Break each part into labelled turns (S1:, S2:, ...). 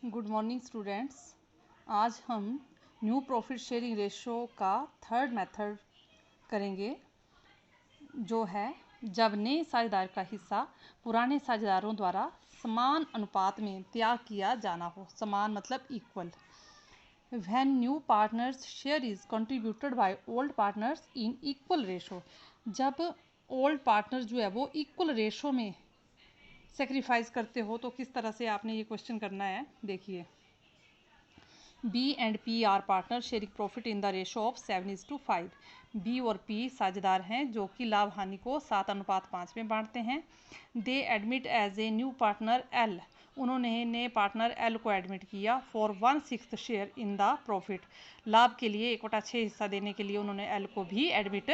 S1: Good morning students. आज हम new profit sharing ratio का थर्ड मेथड करेंगे, जो है जब नए साझेदार का हिस्सा पुराने साझेदारों द्वारा समान अनुपात में त्याग किया जाना हो। समान मतलब equal. When new partners share is contributed by old partners in equal ratio। जब ओल्ड पार्टनर जो है वो इक्वल रेशो में सेक्रीफाइस करते हो तो किस तरह से आपने ये क्वेश्चन करना है। देखिए, B and P are partner sharing profit in the ratio of 7:5। B और पी साझेदार हैं जो कि लाभ हानि को 7:5 में बांटते हैं। They admit as a new partner L. उन्होंने नए पार्टनर एल को एडमिट किया for 1/6 share in the profit. लाभ के लिए 1/6 हिस्सा देने के लिए उन्होंने एल को भी एडमिट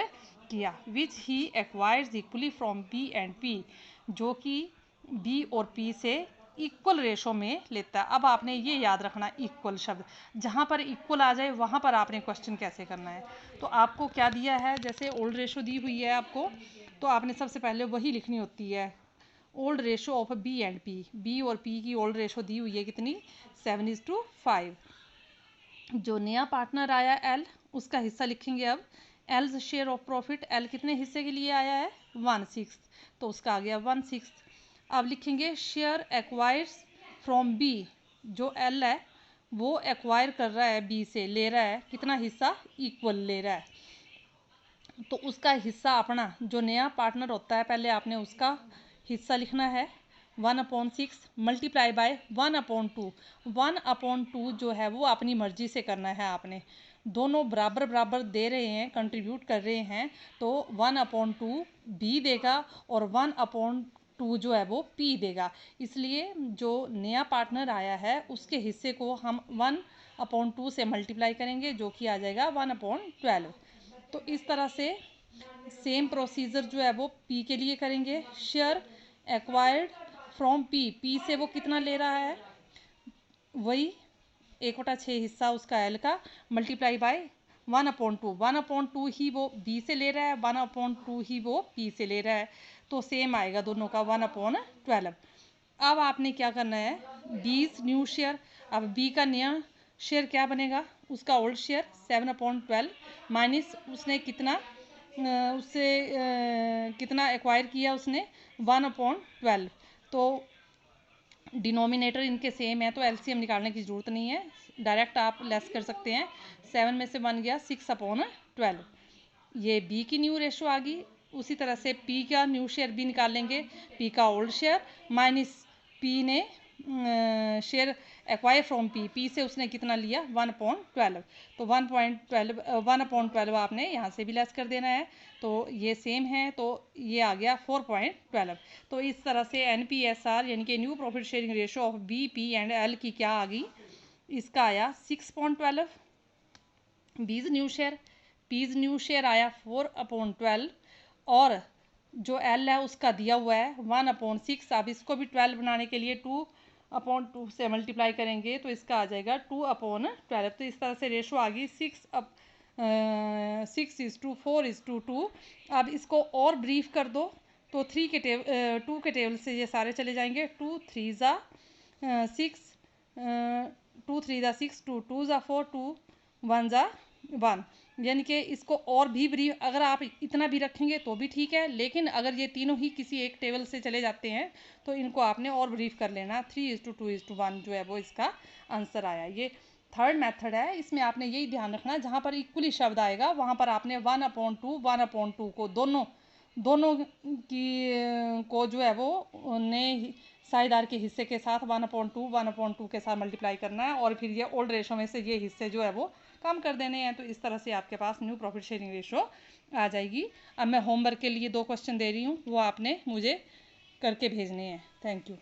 S1: किया। Which he acquires equally from B and P, जो कि बी और पी से इक्वल रेशो में लेता है। अब आपने ये याद रखना, इक्वल शब्द जहाँ पर इक्वल आ जाए वहाँ पर आपने क्वेश्चन कैसे करना है। तो आपको क्या दिया है, जैसे ओल्ड रेशो दी हुई है आपको, तो आपने सबसे पहले वही लिखनी होती है। Old ratio of B and P, B और पी की ओल्ड रेशो दी हुई है कितनी, 7:5। जो नया पार्टनर आया एल, उसका हिस्सा लिखेंगे। अब else share of profit, L कितने हिस्से के लिए आया है, 1/6, तो उसका आ गया 1/6। अब लिखेंगे शेयर एक्वायर्स फ्रॉम बी। जो एल है वो एक्वायर कर रहा है बी से, ले रहा है कितना हिस्सा, इक्वल ले रहा है। तो उसका हिस्सा अपना जो नया पार्टनर होता है, पहले आपने उसका हिस्सा लिखना है 1/6 मल्टीप्लाई बाय 1/2। 1/2 जो है वो अपनी मर्जी से करना है आपने। दोनों बराबर बराबर दे रहे हैं, कंट्रीब्यूट कर रहे हैं, तो 1/2 बी देगा और 1/2 जो है वो पी देगा। इसलिए जो नया पार्टनर आया है उसके हिस्से को हम 1/2 से मल्टीप्लाई करेंगे, जो कि आ जाएगा 1/12। तो इस तरह से सेम प्रोसीजर जो है वो पी के लिए करेंगे। Share acquired from P, P से वो कितना ले रहा है, वही 1/6 हिस्सा उसका एल का, मल्टीप्लाई बाय 1/2। 1/2 ही वो बी से ले रहा है, 1/2 ही वो पी से ले रहा है, तो सेम आएगा दोनों का 1/12। अब आपने क्या करना है, बीज न्यू शेयर। अब बी का नया शेयर क्या बनेगा, उसका ओल्ड शेयर 7/12 माइनस उसने कितना उससे कितना एक्वायर किया उसने, 1/12। तो डिनोमिनेटर इनके सेम है तो एलसीएम निकालने की ज़रूरत नहीं है, डायरेक्ट आप लेस कर सकते हैं। 7 में से 1 गया 6/12। ये बी की न्यू रेशो आ गई। उसी तरह से पी का न्यू शेयर भी निकाल लेंगे, पी का ओल्ड शेयर माइनस पी ने share acquire from P, P से उसने कितना लिया 1/12। तो 1/12 आपने यहाँ से भी लेस कर देना है, तो ये सेम है, तो ये आ गया 4/12। तो इस तरह से NPSR यानी कि new profit sharing ratio of B, P and L की क्या आ गई, इसका आया 6/12 B's new share. P's new share आया 4/12 और जो एल है उसका दिया हुआ है 1/6। अब इसको भी 12 बनाने के लिए 2/2 से मल्टीप्लाई करेंगे तो इसका आ जाएगा 2/12। तो इस तरह से रेशो आ गई 6:4:2। अब इसको और ब्रीफ कर दो तो 2 के टेबल से ये सारे चले जाएंगे। 2 3 ज़ा 6, 2 3 ज़ा 6, 2 2 ज़ा 4, 2 1 ज़ा 1। यानी कि इसको और भी ब्रीफ अगर आप इतना भी रखेंगे तो भी ठीक है, लेकिन अगर ये तीनों ही किसी एक टेबल से चले जाते हैं तो इनको आपने और ब्रीफ कर लेना। 3:2:1 जो है वो इसका आंसर आया। ये थर्ड मेथड है, इसमें आपने यही ध्यान रखना, जहाँ पर इक्वली शब्द आएगा वहाँ पर आपने 1/2 को दोनों की को जो है वो नए साझेदार के हिस्से के साथ 1/2 के साथ मल्टीप्लाई करना है, और फिर ये ओल्ड रेशो में से ये हिस्से जो है वो कम कर देने हैं। तो इस तरह से आपके पास न्यू प्रॉफिट शेयरिंग रेशो आ जाएगी। अब मैं होमवर्क के लिए 2 क्वेश्चन दे रही हूँ, वो आपने मुझे करके भेजने हैं। Thank you.